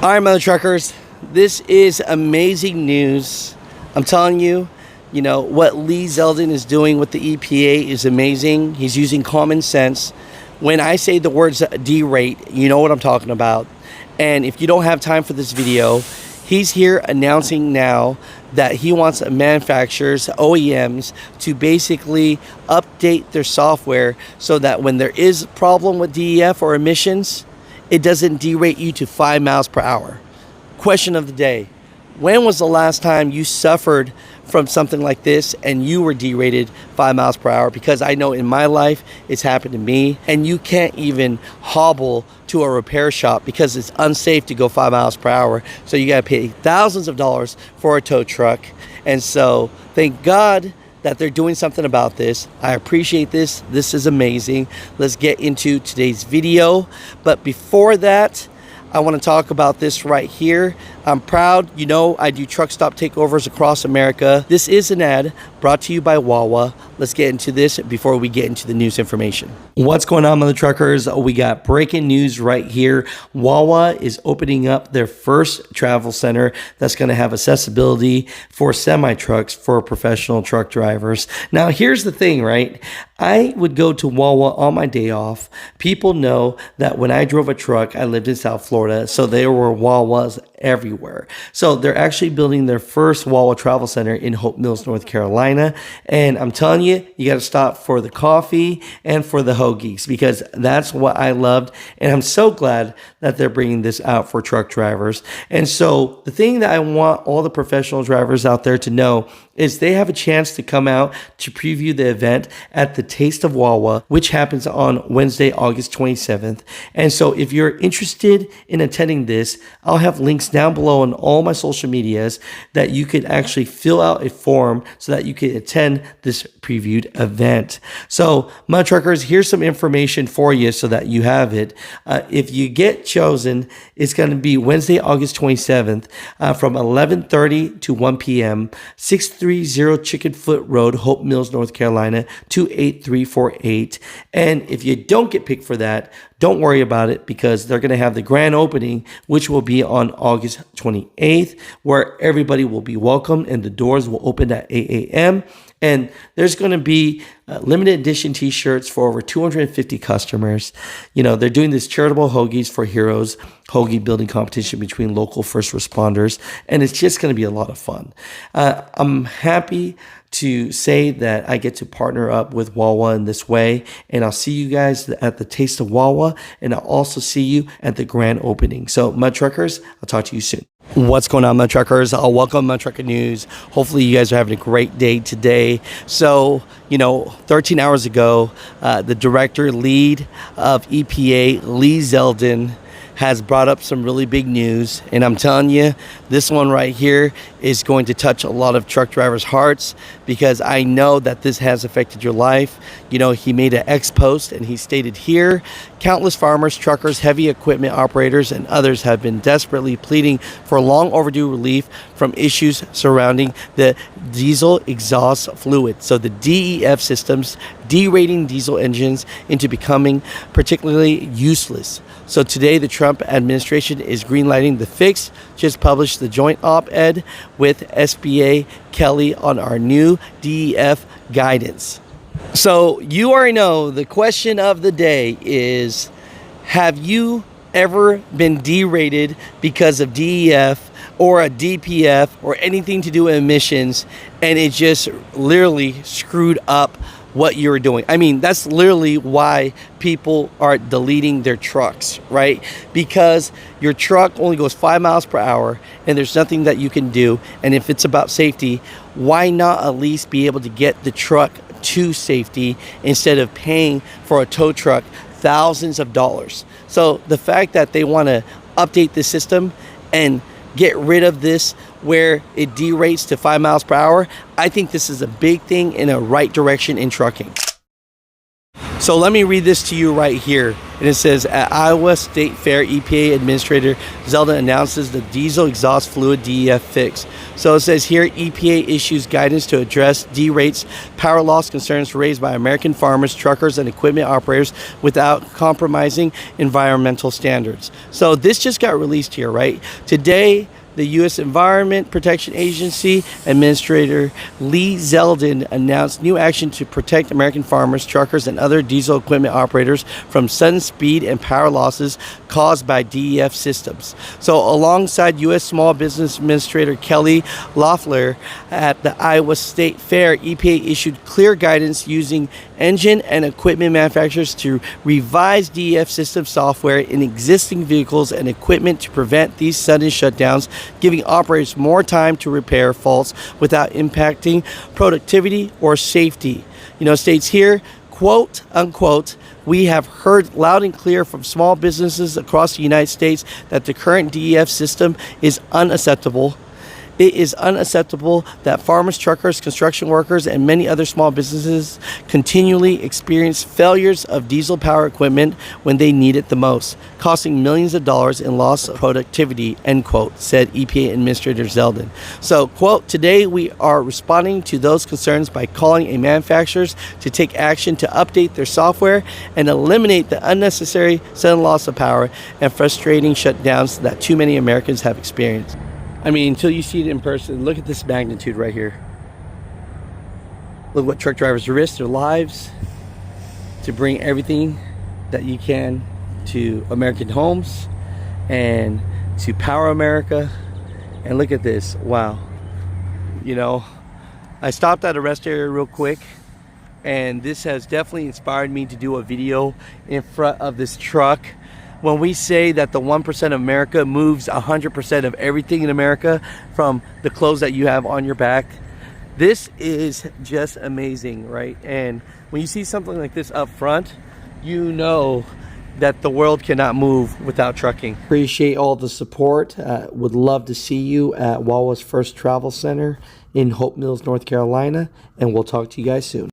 All right, mother truckers, this is amazing news. I'm telling you, what Lee Zeldin is doing with the EPA is amazing. He's using common sense. When I say the words derate, you know what I'm talking about. And if you don't have time for this video, he's here announcing now that he wants manufacturers, OEMs, to basically update their software so that when there is a problem with DEF or emissions, it doesn't derate you to 5 miles per hour. Question of the day: when was the last time you suffered from something like this and you were derated 5 miles per hour? Because I know in my life it's happened to me, and you can't even hobble to a repair shop because it's unsafe to go 5 miles per hour. So you got to pay thousands of dollars for a tow truck. And so thank God that they're doing something about this. I appreciate this. This is amazing. Let's get into today's video. But before that, I want to talk about this right here. I'm proud, I do truck stop takeovers across America. This is an ad brought to you by Wawa. Let's get into this before we get into the news information. What's going on, mother truckers? We got breaking news right here. Wawa is opening up their first travel center that's going to have accessibility for semi-trucks for professional truck drivers. Now, here's the thing, right? I would go to Wawa on my day off. People know that when I drove a truck, I lived in South Florida, so there were Wawas everywhere. So they're actually building their first Wawa Travel Center in Hope Mills, North Carolina. And I'm telling you, you got to stop for the coffee and for the hoagies, because that's what I loved. And I'm so glad that they're bringing this out for truck drivers. And so the thing that I want all the professional drivers out there to know is they have a chance to come out to preview the event at the Taste of Wawa, which happens on Wednesday, August 27th. And so if you're interested in attending this, I'll have links down below on all my social medias that you could actually fill out a form so that you can attend this previewed event. So, my truckers, here's some information for you so that you have it. If you get chosen, it's going to be Wednesday, August 27th from 11:30 to 1 p.m. 630 Chickenfoot Road, Hope Mills, North Carolina, 28348. And if you don't get picked for that, don't worry about it, because they're going to have the grand opening, which will be on August 28th, where everybody will be welcome and the doors will open at 8 a.m. And there's going to be limited edition t-shirts for over 250 customers. They're doing this charitable Hoagies for Heroes hoagie building competition between local first responders. And it's just going to be a lot of fun. I'm happy to say that I get to partner up with Wawa in this way. And I'll see you guys at the Taste of Wawa. And I'll also see you at the grand opening. So, Mud Truckers, I'll talk to you soon. What's going on, Mud Truckers? Welcome, Mud Trucker News. Hopefully you guys are having a great day today. So, 13 hours ago, the director lead of EPA, Lee Zeldin, has brought up some really big news. And I'm telling you, this one right here is going to touch a lot of truck drivers' hearts, because I know that this has affected your life. He made an X post and he stated here, countless farmers, truckers, heavy equipment operators, and others have been desperately pleading for long overdue relief from issues surrounding the diesel exhaust fluid. So the DEF systems, derating diesel engines into becoming particularly useless. So today, the Trump administration is greenlighting the fix. Just published the joint op-ed with SBA Kelly on our new DEF guidance. So you already know the question of the day is, have you ever been derated because of DEF or a DPF or anything to do with emissions, and it just literally screwed up what you're doing? I mean, that's literally why people are deleting their trucks, right? Because your truck only goes 5 miles per hour and there's nothing that you can do. And if it's about safety, why not at least be able to get the truck to safety instead of paying for a tow truck thousands of dollars? So the fact that they want to update the system and get rid of this where it derates to 5 miles per hour, I think this is a big thing in a right direction in trucking. So let me read this to you right here. And it says, at Iowa State Fair, EPA Administrator Zeldin announces the diesel exhaust fluid DEF fix. So it says here, EPA issues guidance to address D-rates, power loss concerns raised by American farmers, truckers, and equipment operators without compromising environmental standards. So this just got released here, right? Today, the U.S. Environment Protection Agency Administrator Lee Zeldin announced new action to protect American farmers, truckers, and other diesel equipment operators from sudden speed and power losses caused by DEF systems. So alongside U.S. Small Business Administrator Kelly Loeffler at the Iowa State Fair, EPA issued clear guidance using engine and equipment manufacturers to revise DEF system software in existing vehicles and equipment to prevent these sudden shutdowns, giving operators more time to repair faults without impacting productivity or safety. States here, quote unquote, we have heard loud and clear from small businesses across the United States that the current DEF system is unacceptable. It is unacceptable that farmers, truckers, construction workers, and many other small businesses continually experience failures of diesel power equipment when they need it the most, costing millions of dollars in loss of productivity, end quote, said EPA Administrator Zeldin. So, quote, today we are responding to those concerns by calling on manufacturers to take action to update their software and eliminate the unnecessary sudden loss of power and frustrating shutdowns that too many Americans have experienced. I mean, until you see it in person, look at this magnitude right here. Look what truck drivers risk their lives to bring everything that you can to American homes and to power America. And look at this. Wow. I stopped at a rest area real quick, and this has definitely inspired me to do a video in front of this truck. When we say that the 1% of America moves 100% of everything in America, from the clothes that you have on your back, this is just amazing, right? And when you see something like this up front, you know that the world cannot move without trucking. Appreciate all the support. Would love to see you at Wawa's first travel center in Hope Mills, North Carolina, and we'll talk to you guys soon.